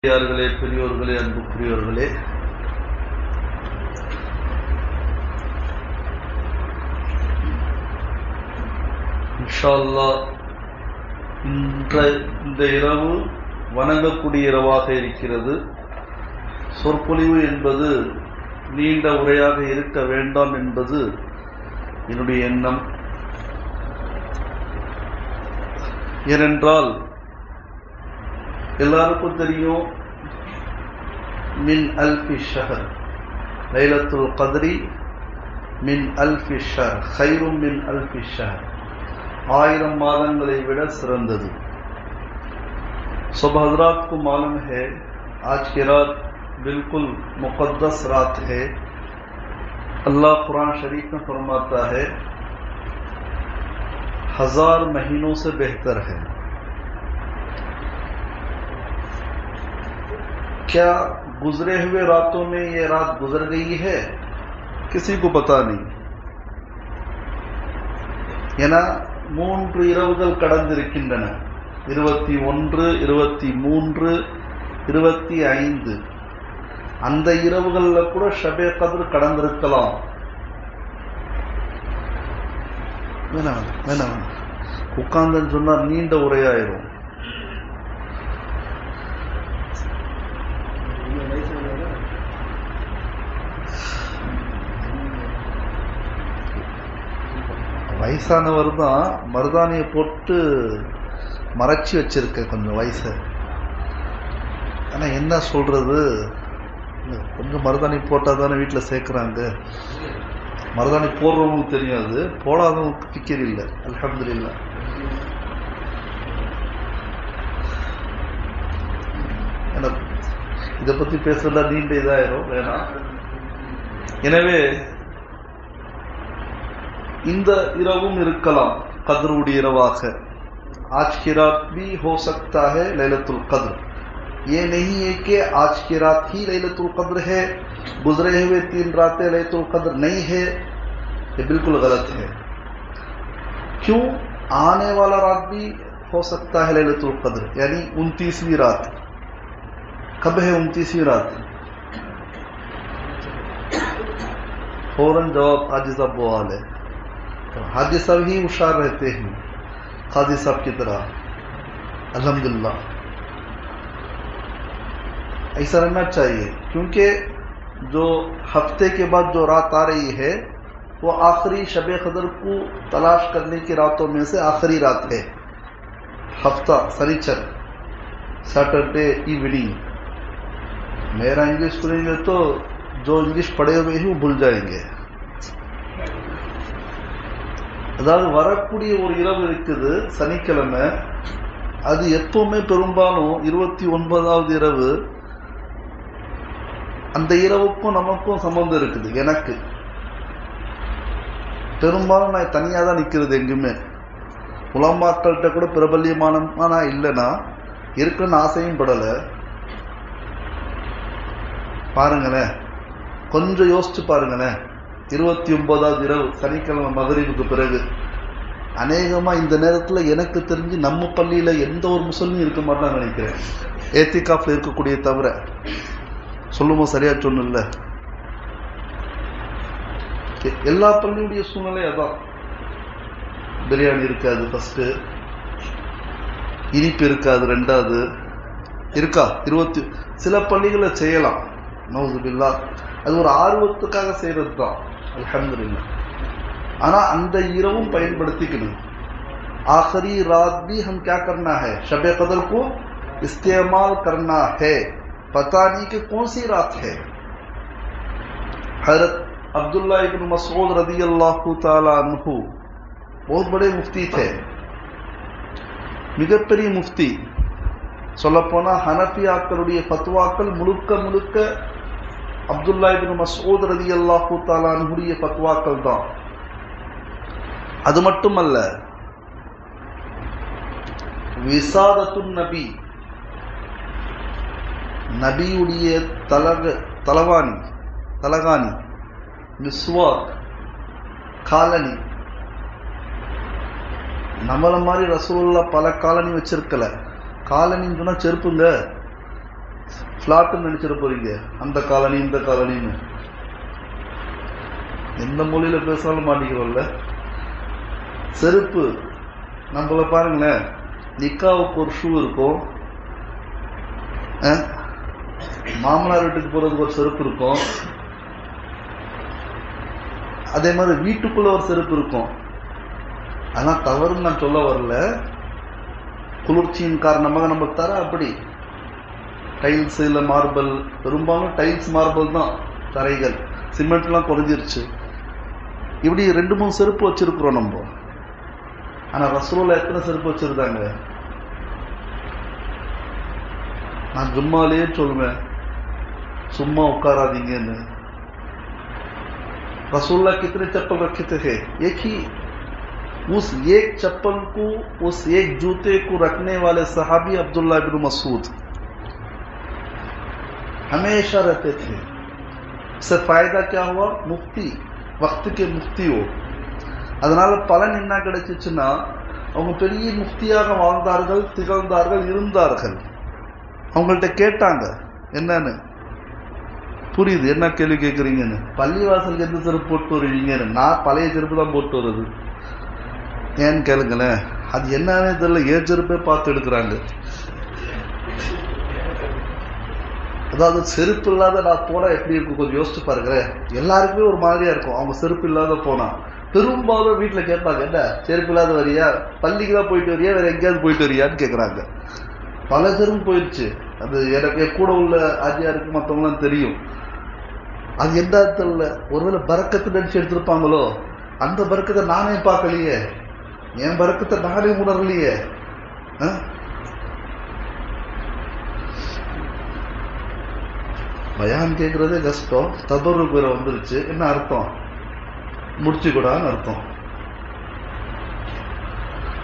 பெரியோர்களே, அன்புக்குரியவர்களே, இன்ஷா அல்லாஹ் இந்த இரவு வணங்கக்கூடிய இரவாக இருக்கிறது. சொற்பொழிவு என்பது நீண்ட உரையாக இருக்க வேண்டாம் என்பது என்னுடைய எண்ணம். ஏனென்றால் எல்லாருக்கும் தெரியும், மின் அல்ஃபி ஷஹர், லைலத்துல் கத்ரி மின் அல்ஃபி ஷஹர், கைரும் மின் அல்ஃபி ஷஹர், 1000 மாதங்களை விட சிறந்தது. सब हजरात को मालूम है आज की रात बिल्कुल मुक़द्दस रात है. अल्लाह कुरान शरीफ में फरमाता है 1000 महीनों से बेहतर है. क्या गुजरे हुए रातों में ये रात गुजर गई है? किसी को पता नहीं. ஏன்னா 3 இரவுகள் கடந்திருக்கின்றன. 21, 23, 25. அந்த இரவுகளில் கூட ஷபே கத்ர் கடந்திருக்கலாம். வேணாம் உட்கார்ந்துன்னு சொன்னார் நீண்ட உரையாயிரும். வயசானவர் தான் மருதானியை போட்டு மறைச்சி வச்சிருக்க கொஞ்சம் வயசு. ஆனால் என்ன சொல்றது, கொஞ்சம் மருதாணி போட்டால் தானே வீட்டில் சேர்க்குறாங்க. மருதாணி போடுறவங்களுக்கு தெரியும், அது போடாதவங்களுக்கு ஃபிக்கர் இல்லை. அல்ஹம்துலில்லாஹ். இதை பற்றி பேசுறதா நீண்ட இதாயிரும், வேணாம். எனவே இந்த இரவும் இருக்கலாம் கத்ருடைய இரவாக. आज की रात भी हो सकता है लैलतुल कद्र. ये नहीं है कि आज की रात ही लैलतुल कद्र है, गुजरे हुए 3 रातें लैलतुल कद्र नहीं है. ये बिल्कुल गलत है. क्यों? आने वाला रात भी हो सकता है लैलतुल कद्र, यानी 29वीं रात. कब है 29वीं रात? फौरन जवाब हाजी साहब बवाल है. हाजी साहब ही होशियार रहते हैं काजी साहब की तरह. अल्हम्दुलिल्लाह, ऐसा रहना चाहिए, क्योंकि जो हफ्ते के बाद जो रात आ रही है वो आखिरी शबे कदर को तलाश करने की रातों में से आखिरी रात है. हफ्ता शनिचर, सैटरडे इवनिंग. मेरा इंग्लिश सुनेंगे तो जो इंग्लिश पढ़े हुए ही वो भूल जाएंगे. அதாவது வரக்கூடிய ஒரு இரவு இருக்குது சனிக்கிழமை. அது எப்பவுமே பெரும்பாலும் 29வது இரவு. அந்த இரவுக்கும் நமக்கும் சம்பந்தம் இருக்குது. எனக்கு பெரும்பாலும் நான் தனியாக தான் நிற்கிறது. எங்குமே உலமாக்கள்கிட்ட கூட பிரபல்யமானமா நான் இல்லைன்னா இருக்குன்னு ஆசையும் படலை. பாருங்களேன், கொஞ்சம் யோசிச்சு பாருங்களேன். 29வது இரவு சனிக்கிழமை மகரிபுக்கு பிறகு. அநேகமாக இந்த நேரத்தில் எனக்கு தெரிஞ்சு நம்ம பள்ளியில் எந்த ஒரு முஸ்லிமும் இருக்க மாட்டான்னு நினைக்கிறேன், ஏத்திகாஃப்ல இருக்கக்கூடிய தவிர. சொல்லுமோ சரியா சொன்ன? எல்லா பள்ளியுடைய சூழ்நிலை அதான். பிரியாணி இருக்காது ஃபர்ஸ்ட், இனிப்பு இருக்காது ரெண்டாவது. இருக்கா 20 சில பள்ளிகளை செய்யலாம், நௌசுபில்லா, அது ஒரு ஆர்வத்துக்காக செய்கிறது தான். अल्हम्दुलिल्लाह. आना अंद இரவும் பயன்படுத்திக்கணும். आखिरी रात भी हम क्या करना है, शब कदर को इस्तेमाल करना है. पता नहीं कि कौन सी रात है. हजरत अब्दुल्ला इब्न मसऊद रदी अल्लाहु ताला अन्हु बहुत बड़े मुफ्ती थे, மிகப்பெரிய முஃப்தி. சொல்லப்போனால் ஹனஃபியாக்களுடைய ஃபத்வாக்கள் முழுக்க அப்துல்லா இப்னு மஸ்ஊத் ரலியல்லாஹு தஆலா அன்ஹுடைய ஃபத்வாக்கள் தான். அது மட்டுமல்ல, விசாதத்துன் நபி, நபியுடைய தலகாணி, மிஸ்வாக், காலனி. நம்மள மாதிரி ரசூலுல்லாஹ் பல காலனி வச்சிருக்கல. காலனின்னு சொன்னா செருப்புங்க. ஃப்ளாட்டுன்னு நினைச்சிட போறீங்க, அந்த காலனி இந்த காலனின்னு. எந்த மொழியில பேசினாலும் மாட்டிக்கிறோம்ல. செருப்பு நம்மள பாருங்களேன், நிக்காவுக்கு ஒரு ஷூ இருக்கும், மாமனார் வீட்டுக்கு போறதுக்கு ஒரு செருப்பு இருக்கும், அதே மாதிரி வீட்டுக்குள்ள ஒரு செருப்பு இருக்கும். ஆனா தவறுன்னு நான் சொல்ல வரல, குளிர்ச்சியின் காரணமாக நம்ம தர அப்படி டைல்ஸ் இல்லை மார்பல், பெரும்பாலும் டைல்ஸ் மார்பல் தான் தரைகள், சிமெண்ட்லாம் குறைஞ்சிருச்சு. இப்படி 2-3 செருப்பு வச்சிருக்கிறோம் நம்ம. ஆனா ரசூலுல்லாஹ் எத்தனை செருப்பு வச்சிருந்தாங்க? நான் ஜும்மாலேயே சொல்லுவேன், சும்மா உட்காராதீங்கன்னு. रसूलुल्लाह कितने चप्पल रखे थे? एक ही। उस एक चप्पल को, उस एक जूते को रखने वाले सहाबी अब्दुल्लाह इब्न मसूद हमेशा रहते थे. इससे फायदा क्या हुआ? मुफ्ती, वक्त के मुफ्ती हो. அதனால பலன் என்ன கிடைச்சிச்சுன்னா, அவங்க பெரிய முஃப்தியாக வாழ்ந்தார்கள், திகழ்ந்தார்கள், இருந்தார்கள். அவங்கள்ட்ட கேட்டாங்க என்னன்னு, புரியுது என்ன கேள்வி கேட்குறீங்கன்னு. பள்ளிவாசலுக்கு எந்த செருப்பு போட்டு வருவீங்கன்னு. நான் பழைய செருப்பு தான் போட்டு வருது. ஏன்னு கேளுங்களேன், அது என்னன்னு தெரியல, ஏன் செருப்பே பார்த்து எடுக்கிறாங்க. அதாவது செருப்பு இல்லாத நான் போனா எப்படி இருக்கும் கொஞ்சம் யோசிச்சு பாருங்களேன். எல்லாருக்குமே ஒரு மாதிரியா இருக்கும் அவங்க செருப்பு இல்லாத போனா. பெரும்பாலும் வீட்டில் கேட்பாங்க, என்ன செருப்பு இல்லாத வரியா, பள்ளிக்கு தான் போயிட்டு வரியா, வேற எங்கேயாவது போயிட்டு வரியான்னு கேட்குறாங்க. பல செருப்பு போயிடுச்சு. அது எனக்கு கூட உள்ள ஆஜியாருக்கு மற்றவங்களாம் தெரியும். அது எந்த தெரியல, ஒருவேளை பறக்கத்தை நினைச்சு எடுத்திருப்பாங்களோ. அந்த பறக்கத்தை நானே பார்க்கலையே, என் பறக்கத்தை நானே உணரலையே. பயான் கேட்கறதே கஷ்டம், தபருக்கு வேற வந்துருச்சு. என்ன அர்த்தம்? முடிச்சு கூடான்னு அர்த்தம்.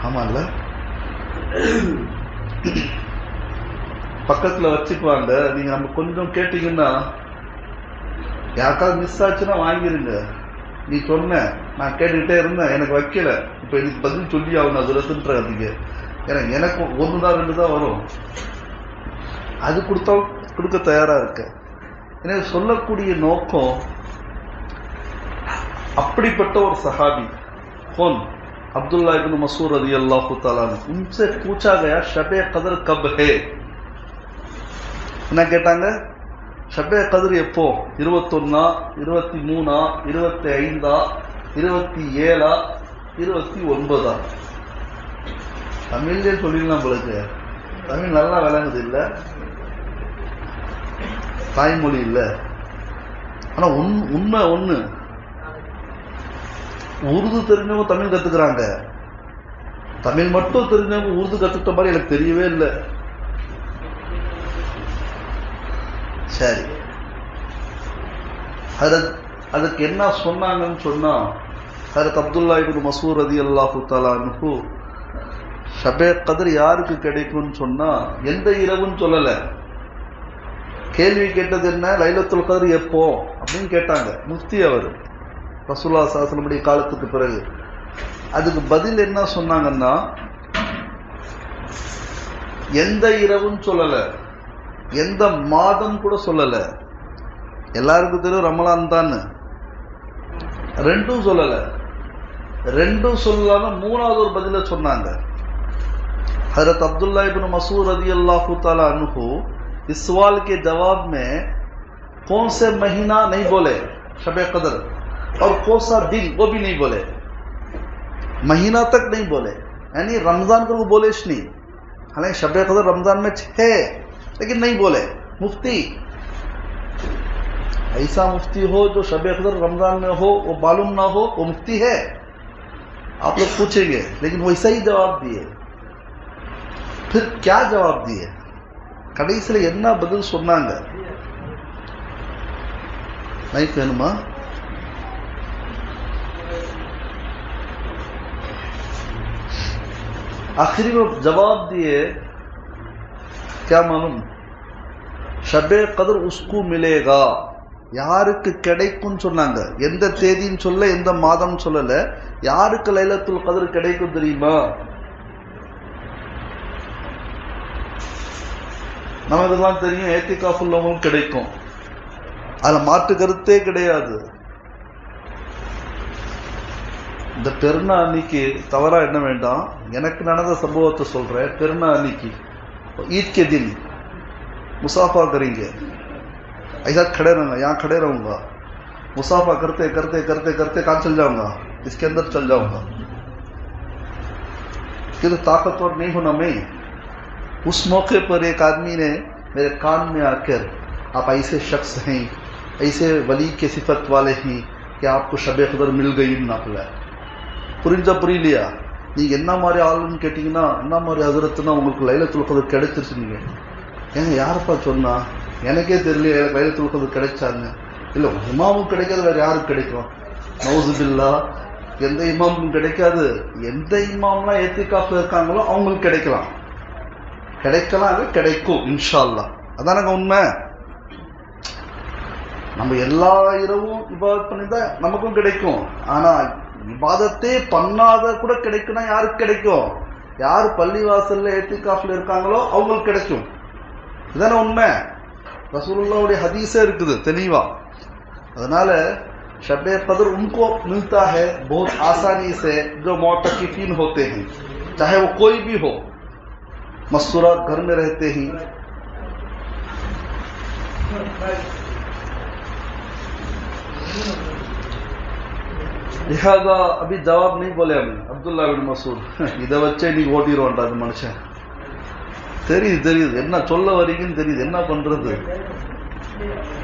ஆமால, பக்கத்துல வச்சுக்குவாங்க. நீங்க நம்ம கொஞ்சம் கேட்டீங்கன்னா, யாருக்காவது மிஸ் ஆச்சுன்னா வாங்கிருங்க. நீ சொன்ன, நான் கேட்டுக்கிட்டே இருந்தேன், எனக்கு வைக்கல, இப்ப எனக்கு பதில் சொல்லி ஆகணும் அதுலன்றீங்க. ஏன்னா எனக்கு 1 தான் 2 தான் வரும், அது கொடுக்க தயாரா இருக்க. எனவே சொல்லக்கூடிய நோக்கம், அப்படிப்பட்ட ஒரு சஹாபி कौन? अब्दुल्ला इब्न मसूद रज़ियल्लाहु ताला अन्हु. उनसे पूछा गया शबे कदर कब है. என்ன கேட்டாங்க? ஷபே கதிர் எப்போ? 21, 23, 25, 27, 29. தமிழ்லேயே சொல்லிடலாம் உங்களுக்கு. தமிழ் நல்லா விளங்குது இல்லை, தாய்மொழி இல்லை. ஆனா உண்மை ஒண்ணு, உருது தெரிஞ்சவங்க தமிழ் கத்துக்கிறாங்க. தமிழ் மட்டும் தெரிஞ்சவங்க உருது கத்துக்கிட்ட மாதிரி எனக்கு தெரியவே இல்லை. சரி, அதுக்கு என்ன சொன்னாங்கன்னு சொன்னா, ஹஜ்ரத் அப்துல்லா இப்னு மசூத் ரலியல்லாஹு தஆலா அன்ஹு ஷபே கத்ர் யாருக்கு கிடைக்கும்னு சொன்னா, எந்த இரவுன்னு சொல்லல. கேள்வி கேட்டது என்ன, லைலத்துல் கத்ர் எப்போ அப்படின்னு கேட்டாங்க. முஃப்தி அவர் ரசூலுல்லாஹி ஸல்லல்லாஹு அலைஹி வஸல்லம் காலத்துக்கு பிறகு. அதுக்கு பதில் என்ன சொன்னாங்கன்னா, எந்த இரவுன்னு சொல்லல, எந்த மாதம் கூட சொல்லல. எல்லாருக்கும் தெரியும் ரமலான் தான், ரெண்டும் சொல்லல. ரெண்டும் சொல்லாம மூணாவது ஒரு பதில சொன்னாங்க. हज़रत अब्दुल्ला इब्न मसूद रज़ियल्लाहु ताला अन्हु इस सवाल के जवाब में कौन से महीना नहीं बोले शबे कदर, और कौन सा दिन वो भी नहीं बोले, महीना तक नहीं बोले, यानी रमजान को वो बोले नहीं। हालांकि शबे कदर रमजान में है लेकिन नहीं बोले। मुफ्ती ऐसा मुफ्ती हो जो शबे कदर रमजान में हो वो मालूम ना हो, वो मुफ्ती है? आप लोग पूछेंगे, लेकिन वैसा ही जवाब दिए। फिर क्या जवाब दिए? கடைசியில் என்ன பதில் சொன்னாங்க? மைக் வேணுமா? आखिरी में जवाब दिए, क्या मालूम? शबे कदर उसको मिलेगा, யாருக்கு கிடைக்கும் சொன்னாங்க. எந்த தேதின்னு சொல்ல, எந்த மாதம் சொல்லல. யாருக்கு லைலத்துல் கத்ர் கிடைக்கும் தெரியுமா? நம்ம இதெல்லாம் தெரியும், ஏத்திகாஃப் உள்ளவங்களும் கிடைக்கும், அதில் மாற்று கருத்தே கிடையாது. இந்த பெருநாள் அன்னைக்கு தவறா என்ன வேண்டாம், எனக்கு நடந்த சம்பவத்தை சொல்றேன். பெருநாள் அன்னைக்கு ईद के दिन मुसाफा करेंगे, ऐसा खड़े रहना, यहाँ खड़े रहूंगा, मुसाफा करते करते करते करते कहाँ चल जाऊंगा, इसके अंदर चल जाऊंगा, क्योंकि ताकतवर नहीं होना मैं। उस मौके पर एक आदमी ने मेरे कान में आकर, आप ऐसे शख्स हैं, ऐसे वली के सिफत वाले हैं कि आपको शब कदर मिल गई नापला புரிஞ்சா புரியலையா, நீங்க என்ன மாதிரி ஆளுன்னு கேட்டீங்கன்னா, என்ன மாதிரி ஹசரத்துனா உங்களுக்கு லைலத்துல் கத்ர் கிடைச்சிருச்சு. நீங்க ஏங்க யாருப்பா சொன்னா, எனக்கே தெரியல எனக்கு லைலத்துல் கத்ர் கிடைச்சாங்க. இல்லை இமாமும் கிடைக்காது, வேற யாருக்கு கிடைக்கும்? நௌசுபில்லா, எந்த இமாமுக்கும் கிடைக்காது. எந்த இமாம்லாம் ஏத்திகாஃப்ல இருக்காங்களோ அவங்களுக்கு கிடைக்கலாம், கிடைக்கும் இன்ஷா அல்லாஹ். அதானங்க உண்மை. நம்ம எல்லா இரவும் இபாதத் பண்ணிதான் நமக்கும் கிடைக்கும். ஆனா இபாதத்தே பண்ணாத கூட கிடைக்கும்னா யாருக்கு கிடைக்கும்? யார் பள்ளிவாசல்ல ஏத்திகாஃப்ல இருக்காங்களோ அவங்களுக்கு கிடைக்கும். இதான உண்மை. ரசூலுல்லாஹ்வுடைய ஹதீஸே இருக்குது தெளிவா. அதனால शब कदर उनको मिलता है बहुत आसानी से जो मुअतकिफीन होते हैं, चाहे वो कोई भी हो, मस्तूरात घर में रहते ही। लिहाजा अभी जवाब नहीं बोले हमें अब्दुल्ला बिन मसूद, இதை வச்சே நீ ஓட்டிடுவான்டா அது மனுஷன். தெரியுது என்ன சொல்ல வரீங்கன்னு தெரியுது, என்ன பண்றது?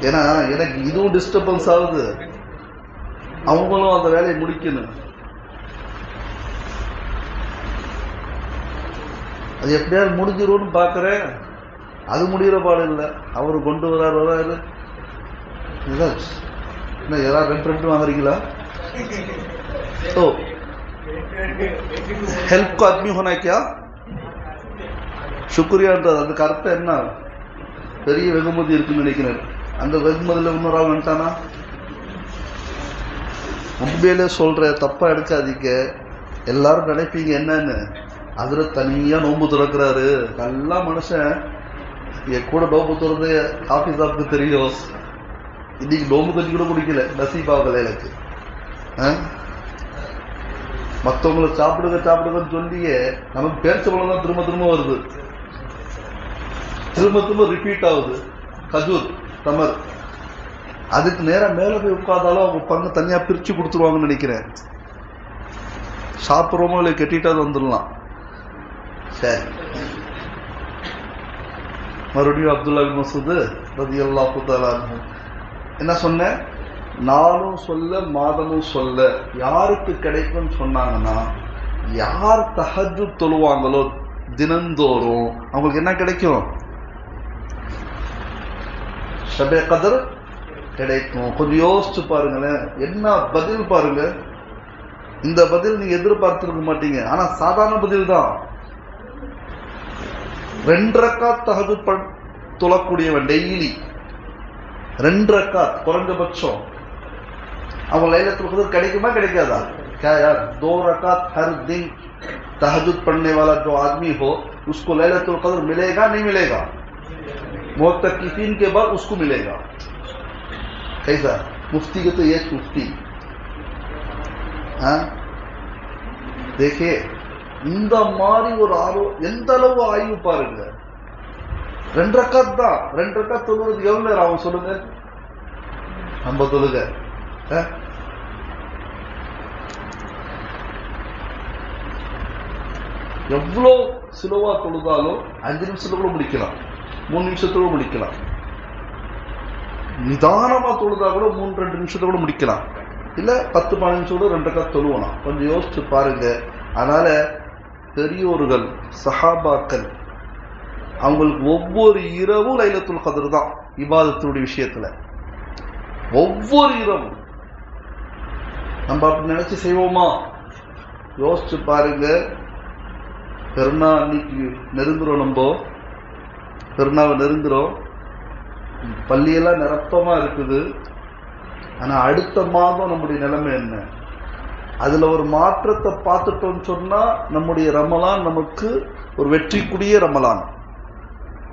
ஏன்னா எனக்கு இதுவும் டிஸ்டர்பன்ஸ் ஆகுது, அவங்களும் அந்த வேலையை முடிக்கணும். அது எப்படியாவது முடிஞ்சிரும்னு பார்க்குறேன், அது முடிகிற பாடு இல்லை. அவரு கொண்டு வராரு. என்ன யாராவது ரெண்டு வாங்குறீங்களா? तो हेल्प को आदमी होना क्या शुक्रियाன்றது அதுக்கு அர்த்தம் என்ன? பெரிய வெகுமதி இருக்குன்னு நினைக்கிறேன். அந்த வெகுமதியில் இன்னொரு ஆள் வந்துட்டானா? உண்மையிலே சொல்ற, தப்பா எடுக்காதீங்க. எல்லாரும் நினைப்பீங்க என்னன்னு, அதுல தனியா நோம்பு துறக்கிறாரு. நல்லா மனுஷன் என் கூட நோம்பு துறது ஆபீஸாவுக்கு தெரியும். இன்னைக்கு நோம்பு கஞ்சி கூட குடிக்கல, நசீபாகல எனக்கு. மற்றவங்களை சாப்பிடுங்கன்னு சொல்லியே நமக்கு பேரிச்சம்பழம் தான் திரும்ப திரும்ப வருது, திரும்ப ரிப்பீட் ஆகுது. கஜூர் தமர், அதுக்கு நேரம் மேல போய் உட்கார்ந்தாலும் அவங்க பங்கு தனியா பிரிச்சு கொடுத்துருவாங்கன்னு நினைக்கிறேன். சாப்பிட்றோமோ இல்லை கெட்டிட்டாது வந்துடலாம். சரி, மறுபடியும் அப்துல்லா பின் மசூத் ரலியல்லாஹு தஆலா அன்ஹு என்ன சொன்ன? நாளும் சொல்ல மாதமும் சொல்ல யாருக்கு கிடைக்கும்னு சொன்னாங்கன்னா, யார் தஹஜ்ஜுத் தொழுவாங்களோ தினந்தோறும் அவங்களுக்கு என்ன கிடைக்கும்? ஷபே கதர் கிடைக்கும். கொஞ்சம் யோசிச்சு பாருங்களேன், என்ன பதில் பாருங்க. இந்த பதில் நீங்க எதிர்பார்த்திருக்க மாட்டீங்க, ஆனா சாதாரண பதில் தான். 2 ரக்காத் தஹஜ்ஜுத் தொழக்கூடியவன் டெய்லி 2 ரக்காத் குறைஞ்சபட்சம், அவன் லைலத்துல் கத்ர் கிடைக்குமா கிடைக்காதா? क्या यार 2 रकात हर दिन तहज्जुद पढ़ने वाला जो आदमी हो उसको लैलतुल कद्र मिलेगा नहीं मिलेगा? मुअत्तकिफीन के बाद उसको मिलेगा। कैसा मुफ्ती के तो ये मुफ्ती, हाँ देखिए இந்த மாதிரி ஒரு எந்த அளவு ஆய்வு பாருங்க. 2 ரக்காத் தான். 2 ரக்காத் தொழுவது எவ்வளவு நேரம் ஆகும் சொல்லுங்க? நம்ம தொழுக எவ்வளோ சிலவா தொழுதாலும் 5 நிமிஷத்துல கூட முடிக்கலாம், 3 நிமிஷத்துல முடிக்கலாம். நிதானமா தொழுதா கூட 3-2 நிமிஷத்துல கூட முடிக்கலாம். இல்ல 10-15 நிமிஷத்தோட 2 ரக்காத் தொழுவலாம். கொஞ்சம் யோசிச்சு பாருங்க. அதனால பெரியோர்கள் சஹாபாக்கள் அவங்களுக்கு ஒவ்வொரு இரவும் லைலத்துல் கத்ர் தான் இபாதத்துடைய விஷயத்துல. ஒவ்வொரு இரவும் நம்ம அப்படி நினைச்சு செய்வோமா? யோசிச்சு பாருங்க. பெருநா அன்னைக்கு நெருங்குறோம், நம்ம பெருநாவை நெருங்குறோம், பள்ளியெல்லாம் நிரப்பமா இருக்குது. ஆனா அடுத்த மாதம் நம்முடைய நிலைமை என்ன? அதுல ஒரு மாற்றத்தை பார்த்துட்டோம்னு சொன்னா நம்முடைய ரமலான் நமக்கு ஒரு வெற்றிக்குரிய ரமலான்.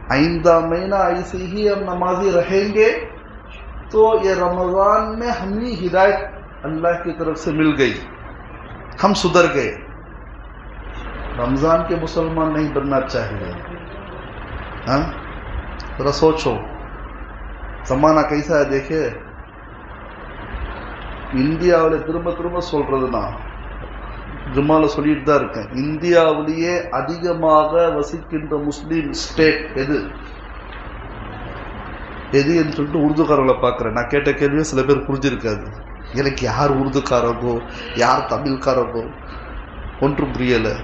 आइंदा महीना ऐसे ही हम नमाजी रहेंगे तो ये रमज़ान में हमें हिदायत अल्लाह की तरफ से मिल गई, हम सुधर गए। रमज़ान के मुसलमान नहीं बनना चाहिए। हाँ, जरा सोचो जमाना कैसा है। देखिए இந்தியாவில் திரும்ப திரும்ப சொல்றது நான் ஜும்மால சொல்லிட்டு தான் இருக்கேன், இந்தியாவிலேயே அதிகமாக வசிக்கின்ற முஸ்லீம் ஸ்டேட் எது எது என்று சொல்லிட்டு உருதுக்காரங்களை பார்க்குறேன். நான் கேட்ட கேள்வியே சில பேர் புரிஞ்சிருக்காது. எனக்கு யார் உருதுக்காரங்கோ யார் தமிழ்காரங்கோ ஒன்றும் புரியலை.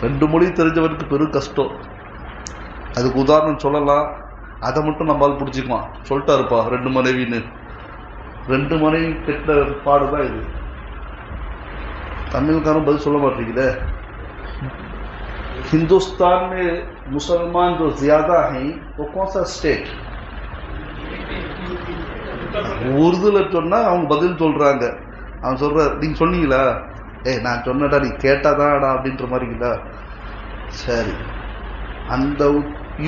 2 மொழி தெரிஞ்சவனுக்கு பெரும் கஷ்டம். அதுக்கு உதாரணம் சொல்லலாம், அதை மட்டும் நம்மளால் பிடிச்சிக்குவான். சொல்லிட்டாருப்பா 2 மனைவின்னு. 2 மனைவி கெட்ட பாடுதான் இது. तमिलकारों बदल सोलह मार रही है। हिंदुस्तान में मुसलमान जो ज्यादा हैं वो कौन सा स्टेट? உருதுல சொன்னா அவங்க பதில் சொல்றாங்க. அவன் சொல்ற நீங்க சொன்னீங்களா, நான் சொன்னடா நீ கேட்டாதான்டா அப்படின்ற மாதிரிங்களா. சரி, அந்த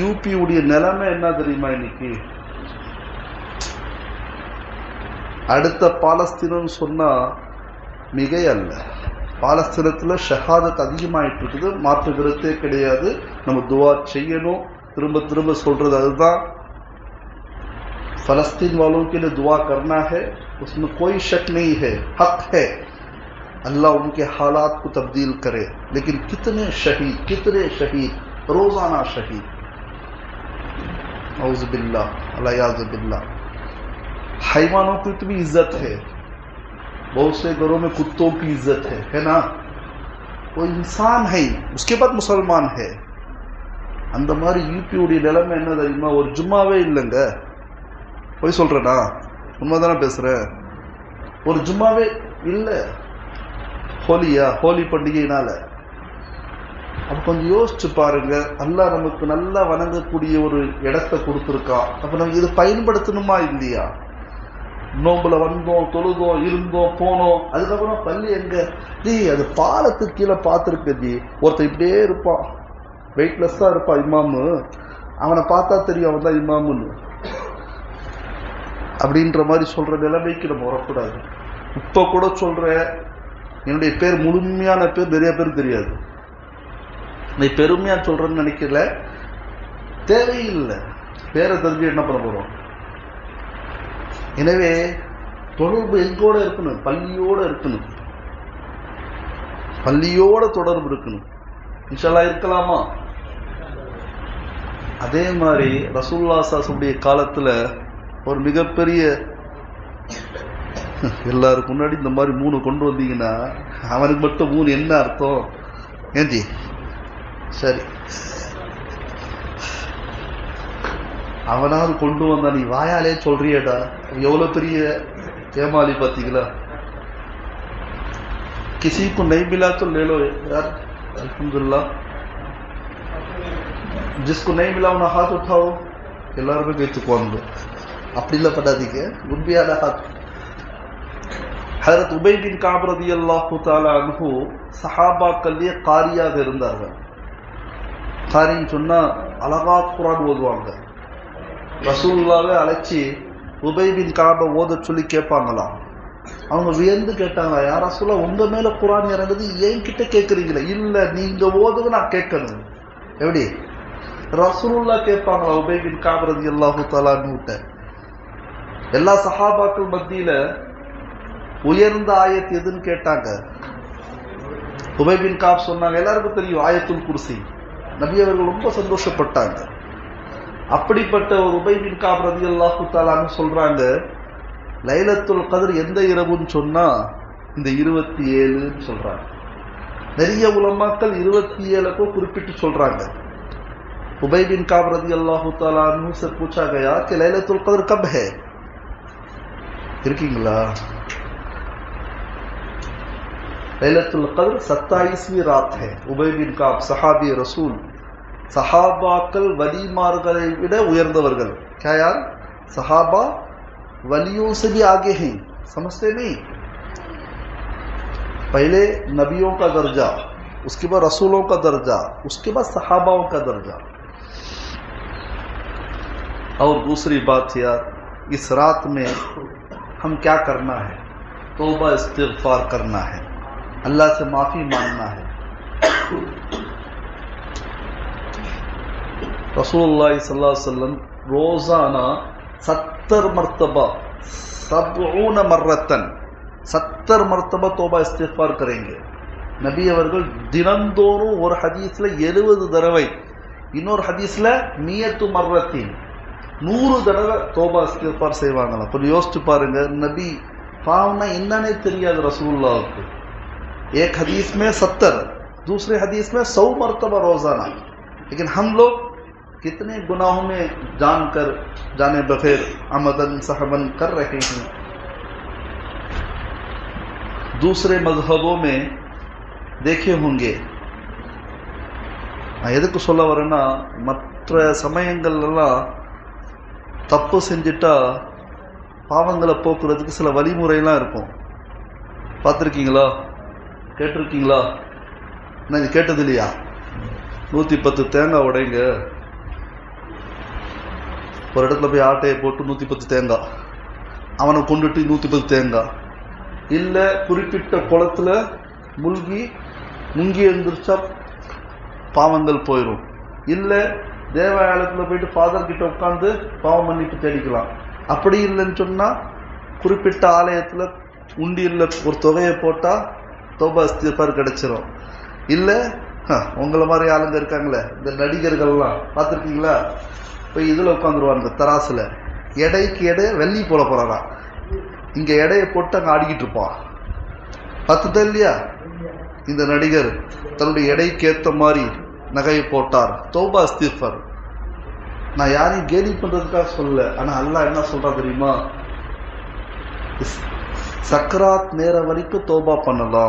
யூபி உடைய நிலைமை என்ன தெரியுமா இன்னைக்கு? அடுத்த பாலஸ்தீனம் சொன்னா மிகை அல்ல. பாலஸ்தீனத்தில் ஷஹாதத் அதிகமாகிட்டு இருக்குது, மாற்று கருத்தே கிடையாது. நம்ம துவா செய்யணும். திரும்ப திரும்ப சொல்றது அதுதான், फलस्तीन वालों के लिए दुआ करना है, उसमें कोई शक नहीं है, हक है। अल्लाह उनके हालात को तब्दील करे। लेकिन कितने शहीद रोजाना शहीद, औज़ु बिल्लाह अलियाज़ु बिल्लाह। हैवानों की तो भी इज्जत है, बहुत से घरों में कुत्तों की इज्जत है ना। वो इंसान है, उसके बाद मुसलमान है। அந்த மாதிரி யூபியுடைய நிலைமை என்ன தெரியுமா? ஒரு ஜும்மாவே இல்லைங்க. போய் சொல்றேனா? உண்மைதானே பேசுறேன். ஒரு ஜும்மாவே இல்லை. ஹோலி பண்டிகையினால. அப்ப கொஞ்சம் யோசிச்சு பாருங்க. அல்லாஹ் நமக்கு நல்லா வணங்கக்கூடிய ஒரு இடத்தை கொடுத்துருக்கான். அப்ப நம்ம இதை பயன்படுத்தணுமா இல்லையா? நோம்புல வந்தோம், தொழுதோம், இருந்தோம், போனோம். அதுக்கப்புறம் பள்ளி எங்க? அது பாலத்துக்கு கீழே பார்த்துருக்கு. ஒருத்தர் இப்படியே இருப்பான், வெயிட்லெஸ்ஸா இருப்பான் இமாமு. அவனை பார்த்தா தெரியும் அவன் தான் இமாமுன்னு. அப்படின்ற மாதிரி சொல்ற நிலைமைக்கு நம்ம வரக்கூடாது. இப்ப கூட சொல்ற, என்னுடைய பேர் முழுமையான பேர் நிறைய பேர் தெரியாது. நீ பெருமையா சொல்றேன்னு நினைக்கல, தேவையில்லை. பேரை தெரிஞ்சு என்ன பண்ண போறோம்? எனவே தொடர்பு எங்கோட இருக்கணும்? பள்ளியோட இருக்கணும். பள்ளியோட தொடர்பு இருக்கணும். இன்ஷா அல்லாஹ் இருக்கலாமா? அதே மாதிரி ரசூலுல்லாஹ் ஸல்லல்லாஹு காலத்துல ஒரு மிகப்பெரிய, எல்லாருக்கு முன்னாடி இந்த மாதிரி 3 கொண்டு வந்தீங்கன்னா அவனுக்கு மட்டும் 3 என்ன அர்த்தம்? ஏஞ்சி சரி, அவனாவது கொண்டு வந்தா, நீ வாயாலே சொல்றியடா. எவ்வளவு பெரிய ஏமாளி பார்த்தீங்களா? किसी को नहीं मिला तो ले लो यार, अल्हम्दुलिल्लाह। जिसको नहीं मिला उन्हें हाथ उठाओ, எல்லாருமே கைத்துக்குவாங்க. அப்படிலாம் பண்ணாதீங்க, உண்மையான ஹாத். ஹஜ்ரத் உபை பின் கஅப் ரலியல்லாஹு தஆலா அன்ஹு சஹாபாக்களிலே காரியாக இருந்தார்கள். காரின்னு சொன்னா அழகா குர்ஆன் ஓதுவாங்க. ரசூலுல்லாஹ்வை அழைச்சி உபை பின் கஅபை ஓத சொல்லி கேட்பாங்களாம். அவங்க வியந்து கேட்டாங்க, யா ரசூலுல்லாஹ் உங்க மேல குர்ஆன் இறங்குது, என்கிட்ட கேட்குறீங்களா? இல்ல, நீங்க ஓதுங்க, நான் கேட்கணும். எப்படி? ரசூலுல்லாஹ் கேட்பாங்களா உபை பின் கஅப் ரலியல்லாஹு தஆலா அன்ஹுட்ட. எல்லா சஹாபாக்கள் மத்தியில உயர்ந்த ஆயத் எதுன்னு கேட்டாங்க. உபை பின் கஅப் சொன்னாங்க, எல்லாருக்கும் தெரியும் ஆயத்துல் குர்சி. நபி அவர்கள் ரொம்ப சந்தோஷப்பட்டாங்க. அப்படிப்பட்ட ஒரு உபை பின் கஅப் ரலியல்லாஹு தஆலா சொல்றாங்க, லைலத்துல் கத்ர் எந்த இரவுன்னு சொன்னா இந்த 27ன்னு சொல்றாங்க. நிறைய உலமாக்கள் 27க்கு குறிப்பிட்டு சொல்றாங்க. उबई बिन काब रज़ियल्लाहु तआला अन्हु से पूछा गया कि लैलतुल कद्र कब है? இருக்கீங்களா? लैलतुल कद्र 27वीं रात है. उबई बिन काब सहाबी रसूल, சஹாபாக்கள் வலிமார்களை விட உயர்ந்தவர்கள். क्या यार, सहाबा वलियों से भी आगे हैं, समझते नहीं? पहले नबियों का दर्जा, उसके बाद रसूलों का दर्जा, उसके बाद सहाबाओं का दर्जा. और दूसरी बात यार, इस रात में हम क्या करना है? तौबा इस्तिग़फ़ार करना है, अल्लाह से माफ़ी मांगना है। रसूलुल्लाह सल्लल्लाहु अलैहि वसल्लम रोज़ाना 70 मरतबा 70 मर्रतन 70 मरतबा तौबा इस्तिग़फ़ार करेंगे. நபி அவர்கள் தினந்தோறும் ஒரு ஹதீஸ்ல 70 தடவை, இன்னொரு ஹதீஸ்ல 100 மர்ரத்தின் 100 தடவை தௌபா இஸ்திக்ஃபார் செய்வாங்களாம். கொஞ்சம் யோசிச்சு பாருங்க, நபி பாவம்னா என்னன்னே தெரியாது रसूलुल्लाह. एक हदीस में 70, दूसरे हदीस में 100 मरतबा रोजाना. लेकिन हम लोग कितने गुनाहों में जानकर जाने बगैर अमदन सहबन कर रहे हैं. दूसरे मजहबों में देखे होंगे. நான் எதுக்கு சொல்ல வரேன்னா, மற்ற சமயங்கள்லாம் தப்பு செஞ்சுட்டா பாவங்களை போக்குறதுக்கு சில வழிமுறைலாம் இருக்கும். பார்த்துருக்கீங்களா? கேட்டிருக்கீங்களா? என்ன இது கேட்டது இல்லையா? 110 தேங்காய் உடைங்க, ஒரு இடத்துல போய் ஆட்டையை போட்டு 110 தேங்காய், அவனை கொண்டுட்டு 110 தேங்காய், இல்லை குறிப்பிட்ட குளத்துல முங்கி எழுந்திரிச்சா பாவங்கள் போயிடும், இல்லை தேவாலயத்தில் போயிட்டு ஃபாதர் கிட்ட உட்காந்து பாவம் மன்னிப்பு தேடிக்கலாம். அப்படி இல்லைன்னு சொன்னால் குறிப்பிட்ட ஆலயத்தில் உண்டியில் ஒரு தொகையை போட்டால் தௌபா இஸ்திக்ஃபார் கிடைச்சிரும். இல்லை உங்களை மாதிரி ஆளுங்க இருக்காங்களே, இந்த நடிகர்கள்லாம் பார்த்துருக்கீங்களா? போய் இதில் உட்காந்துருவாங்க தராசில், எடைக்கு எடை வெள்ளி போட போகிறான், இங்கே எடையை போட்டு அங்கே ஆடிக்கிட்டு இருப்பான். பார்த்துட்டா இல்லையா? இந்த நடிகர் தன்னுடைய எடைக்கு ஏற்ற மாதிரி நகையை போட்டார், தௌபா இஸ்திக்ஃபார். நான் யாரையும் கேலி பண்ணுறதுக்காக சொல்ல, ஆனால் அல்லாஹ் என்ன சொல்கிறா தெரியுமா? सकरात नेरा वरीको तौबा पन्नला.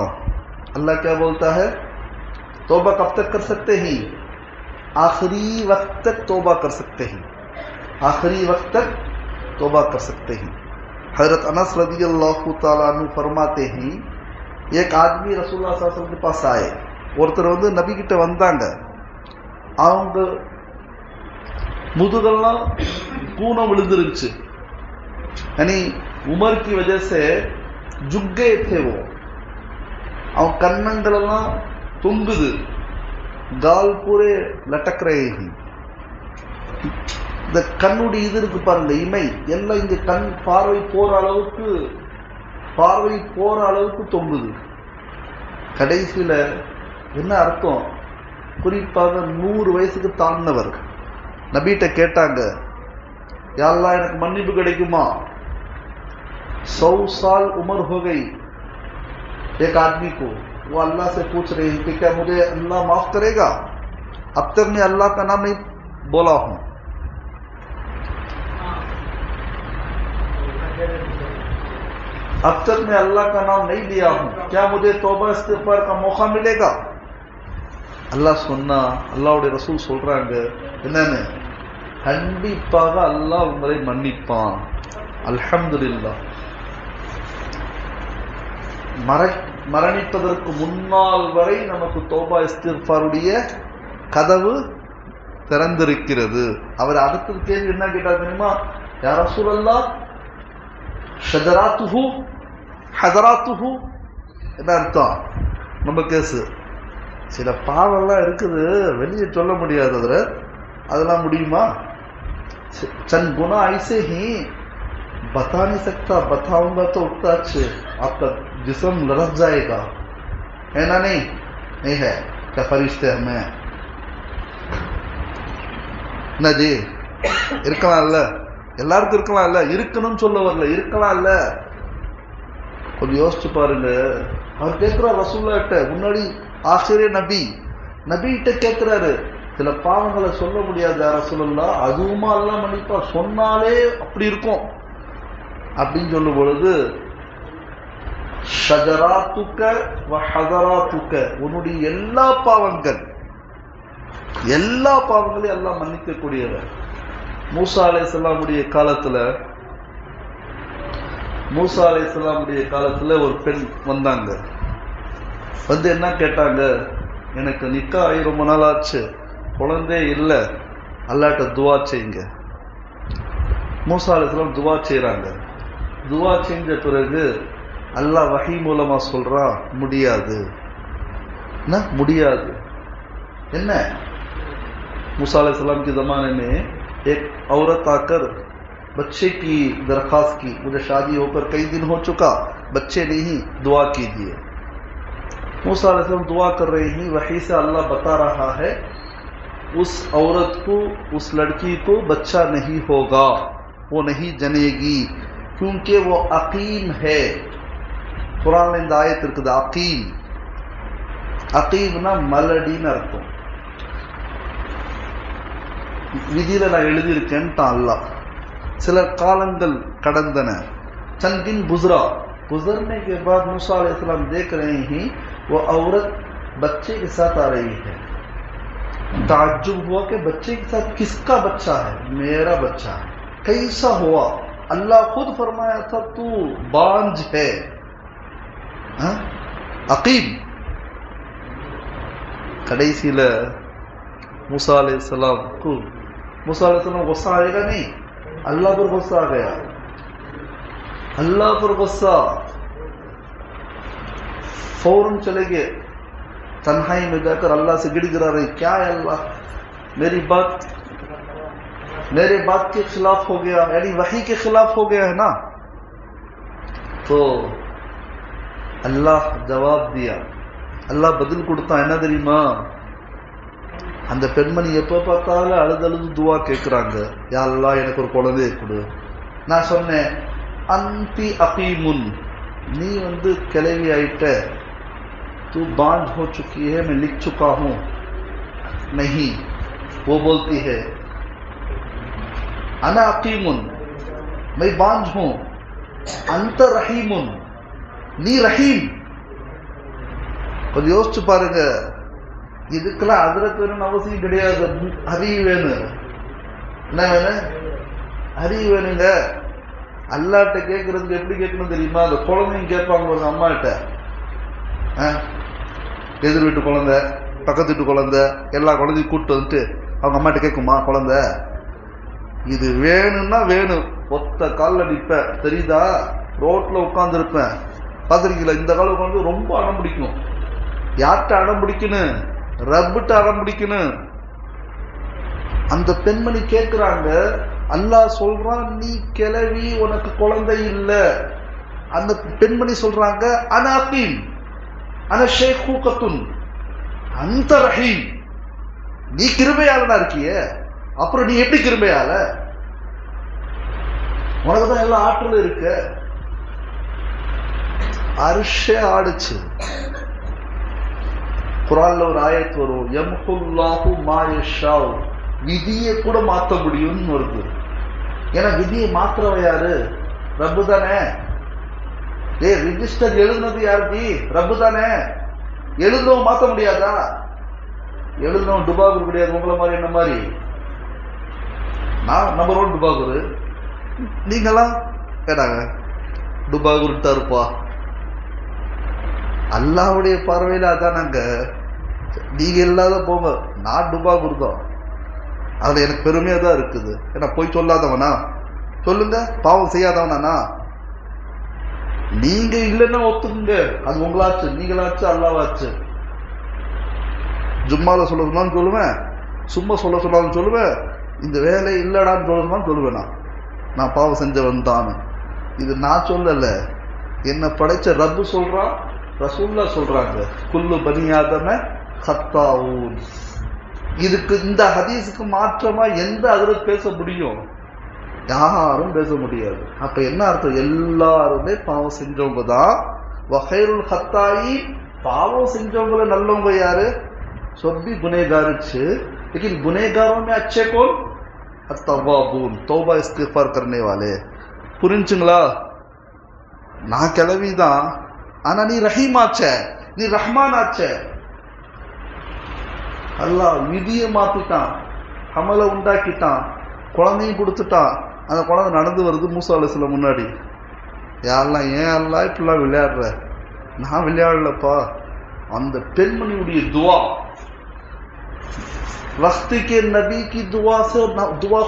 अल्लाह क्या बोलता है? तौबा कब तक कर सकते हैं? आखिरी वक्त तक तौबा कर सकते हैं, आखिरी वक्त तक तौबा कर सकते हैं. हजरत अनस रज़ियल्लाहु ताला अन्हु फरमाते हैं, एक आदमी रसूलुल्लाह सल्लल्लाहु अलैहि वसल्लम के पास आए. ஒருத்தர் வந்து நபி கிட்ட வந்தாங்க. அவங்க முதுகெல்லாம் கூனம் விழுந்துருச்சு. यानी उम्र की वजह से झुक गए थे वो. और கன்னங்களெல்லாம் தொங்குது, गाल पूरे लटक रहे हैं. இந்த கண்ணுடைய இது இருக்கு பாருங்க, இமை எல்லாம் இங்க கண் பார்வை போற அளவுக்கு தொங்குது. கடைசியில என்ன அர்த்தம்? குறிப்பாக 100 வயசுக்கு தாண்டினவர் நபிகிட்ட கேட்டாங்க, या अल्लाह எனக்கு மன்னிப்பு கிடைக்குமா? 100 साल उम्र हो गई एक आदमी को. वो अल्लाह से पूछ रहे हैं कि क्या मुझे अल्लाह माफ करेगा? अब तक मैं अल्लाह का नाम नहीं बोला हूं. अब तक मैं अल्लाह का नाम नहीं लिया हूं, क्या मुझे तौबा इस्तिग़फ़ार का मौका मिलेगा? अल्लाह சொன்னா, அல்லாஹ்வுடைய ரசூல் சொல்றாங்க என்னன்னு, கண்டிப்பாக அல்லாஹ் உங்களை மன்னிப்பான். அல்ஹம்துலில்லாஹ். மரணிப்பதற்கு முன்னால் வரை நமக்கு தௌபா இஸ்திக்ஃபாருடைய கதவு திறந்திருக்கிறது. அவர் அடுத்த கேள்வி என்ன கேட்டார் தெரியுமா? யா ரசூலல்லாஹ், ஷஜராத்துஹு ஹதராத்துஹு என்ன அர்த்தம்? நம்ம கேஸு சில பாவெல்லாம் இருக்குது, வெளியே சொல்ல முடியாது, அதெல்லாம் முடியுமா? चंद गुना ऐसे ही बता नहीं सकता, बताऊंगा तो उतना अच्छे आपका जिस्म लरस जाएगा, है ना? नहीं है क्या फरिश्ते हमें என்ன ஜி இருக்கலாம் இல்ல? எல்லாருக்கும் இருக்கலாம் இல்ல? இருக்கணும்னு சொல்ல வரல, இருக்கலாம் இல்ல? கொஞ்சம் யோசிச்சு பாருங்க. அவர் கேட்கிறார் ரசூலுல்லாஹ் கிட்ட, முன்னாடி ஆசிரிய நபிகிட்ட கேட்கிறாரு, சில பாவங்களை சொல்ல முடியாது ரசூலுல்லாஹ், அதுவுமா அல்லாஹ் மன்னிப்பா, சொன்னாலே அப்படி இருக்கும் அப்படின்னு சொல்லும் பொழுது, ஷஜராத்துக்க வ ஹதராத்துக்க, உன்னுடைய எல்லா பாவங்களையும் எல்லாம் மன்னிக்கக்கூடியவர். மூசா அலைஹிஸ்ஸலாமுடைய காலத்துல ஒரு பெண் வந்தாங்க. வந்து என்ன கேட்டாங்க, எனக்கு நிக்கா ஆகி ரொம்ப நாள் ஆச்சு, குழந்தை இல்லை, அல்லாஹ்ட்ட துவா செய்யுங்க. மூசா அலைஹிஸ்ஸலாம் துவா செய்கிறாங்க. துவா செஞ்ச பிறகு அல்லாஹ் வஹி மூலமாக சொல்கிறான், முடியாது. என்ன முடியாது? என்ன? मूसा अलैहिस्सलाम के ज़माने में एक औरत आकर बच्चे की दरख्वास्त की, मुझे शादी होकर कई दिन हो चुका, बच्चे नहीं, दुआ कीजिए. मूसा अलैहिस्सलाम दुआ कर रहे हैं, वही से अल्लाह बता रहा है उस औरत को, उस लड़की को बच्चा नहीं होगा, वो नहीं जनेगी, क्योंकि वो अकीम है. कुरान में இந்த ஆயத்து இருக்குது, அகீம். அகீம்னா மலடின்னு அர்த்தம். விதியில் நான் எழுதியிருக்கேன்ட்டான் அல்லாஹ். சில காலங்கள் கடந்தன. चंद दिन गुजरने के बाद मूसा अलैहिस्सलाम देख रहे हैं वो औरत बच्चे के साथ आ रही है. ताज्जुब हुआ कि बच्चे के साथ किसका बच्चा है? मेरा बच्चा है. कैसा हुआ? अल्लाह खुद फरमाया था तू बांझ है, अकीम. कடைசியில मूसा अलैहिस्सलाम को गुस्सा आएगा नहीं, अल्लाह पर गुस्सा आ गया. अल्लाह पर गुस्सा, फौरन चले गए तन्हाई में जाकर अल्लाह से गिड़गिड़ा रही, क्या है अल्लाह, मेरी बात के खिलाफ हो गया, यानी वही के खिलाफ हो गया है ना. तो अल्लाह जवाब दिया. अल्लाह बदल கொடுத்தா. என்ன தெரியுமா? அந்த பெண்மணி எப்போ பார்த்தாலும் அழுதழுது துவா கேட்குறாங்க, யா அல்லாஹ் எனக்கு ஒரு குழந்தையை கொடு. நான் சொன்னேன், அந்தி அகீமுன், நீ கிளவி ஆயிட்ட, तू बांझ हो चुकी है, मैं लिख चुका हूँ. नहीं, वो बोलती है अना अकीमुन, मैं बांझ हूँ. अंत रहीमुन, நீ ரஹீம். கொஞ்சம் யோசிச்சு பாருங்க. இதுக்கெல்லாம் அதிரத்து வேணும்னு அவசியம் கிடையாது, அறிவு வேணும். என்ன வேணும்? அறிவு வேணுங்க. அல்லாட்ட கேட்கறதுக்கு எப்படி கேட்கணும் தெரியுமா? அந்த குழந்தைங்க கேட்பாங்க ஒரு அம்மா கிட்ட, எதிர் வீட்டு குழந்தை, பக்கத்து வீட்டு குழந்தை, எல்லா குழந்தையும் கூப்பிட்டு வந்துட்டு அவங்க அம்மாட்ட கேட்குமா குழந்தை? இது வேணும்னா வேணும், ஒத்த காலில் நிற்பேன், தெரியுதா? ரோட்ல உட்காந்துருப்பேன், பார்த்துருக்கீங்களா? இந்த காலம் உட்காந்து ரொம்ப அடம் பிடிக்கணும். யார்கிட்ட அடம் பிடிக்கணும்? ரப்பிட்ட அடம் பிடிக்கணும். அந்த பெண்மணி கேட்கிறாங்க, அல்லாஹ் சொல்றான் நீ கிளவி, உனக்கு குழந்தை இல்லை. அந்த பெண்மணி சொல்றாங்க, அனாகீம் அன ஷேഖூகத்துன் அந்த ரஹீம், நீ கிருபையாளனா இருக்கிய, அப்புறம் நீ எப்படி கிருபையாள? உனக்கு தான் எல்லா ஆற்றலும் இருக்க. அர்ஷே ஆடுச்சு. குரான்ல ஒரு ஆயத்து வரும், யம்ஹுல்லாஹு மா யஷாஉ, விதியை கூட மாற்ற முடியும்னு வருது. ஏன்னா விதியை மாற்றவ யாரு? ரப்பு தானே. ரிஜிஸ்டர் எழுதுனது யாருக்கு? ரப்பு தானே. எழுதுனவன் மாற்ற முடியாதா? எழுதுனவன் டுபாகூர் கிடையாது, உங்களை மாதிரி என்ன மாதிரி. நான் நம்பர் 1 டுபாகூர், நீங்களாம் கேட்டாங்க டுபாகூர்ட்டா இருப்பா. அல்லாஹ்வுடைய பார்வையில் அதானாங்க. நீங்க இல்லாத போங்க, நான் டுபாகூர் தான். அதுல எனக்கு பெருமையா தான் இருக்குது. ஏன்னா போய் சொல்லாதவனா? சொல்லுங்க, பாவம் செய்யாதவனா? நீங்க இல்லைன்னா ஒத்துக்குங்க, அது உங்களாச்சு, நீங்களாச்சு, அல்லாவாச்சு. ஜும்மால சொல்ல சொன்னாலும் சொல்லுவேன், சும்மா சொல்ல சொன்னாலும் சொல்லுவேன், இந்த வேலை இல்லடான்னு சொல்லணும்னு சொல்லுவேன். நான் பாவம் செஞ்சவன் தான். இது நான் சொல்லல, என்னை படைச்ச ரப்பு சொல்றான், ரசூல்லா சொல்றாங்க, குல்லு பனி ஆதம கத்தாவூன். இதுக்கு, இந்த ஹதீஸுக்கு மாற்றமா எந்த ஹதரத் பேச முடியும்? யாரும் பேச முடியாது. அப்ப என்ன அர்த்தம்? எல்லாருமே பாவம் செஞ்சவங்க தான். வகைருல் ஹத்தாயி, பாவம் செஞ்சவங்களை நல்லவங்க யாரு? சொப்பி குனேகாரிச்சு. लेकिन गुनहगारों में अच्छे कौन? अत्तवाबून, तौबा इस्तिग़फ़ार करने वाले. புரிஞ்சுங்களா? நான் கிளவிதான், ஆனா நீ ரஹீம் ஆச்ச, நீ ரஹ்மான் ஆச்ச. அல்லாஹ் விதியை மாத்திட்டான், அமலை உண்டாக்கிட்டான், குழந்தையும் கொடுத்துட்டான். அந்த குழந்தை நடந்து வருது மூசா அலைஹிஸ்ஸலாம் முன்னாடி. யாரெல்லாம் ஏன் அல்லாஹ் இப்படிலாம் விளையாடுற? நான் விளையாடலப்பா. அந்த பெண்மணியுடைய துவா, वक्त के नबी की दुआ से दुआ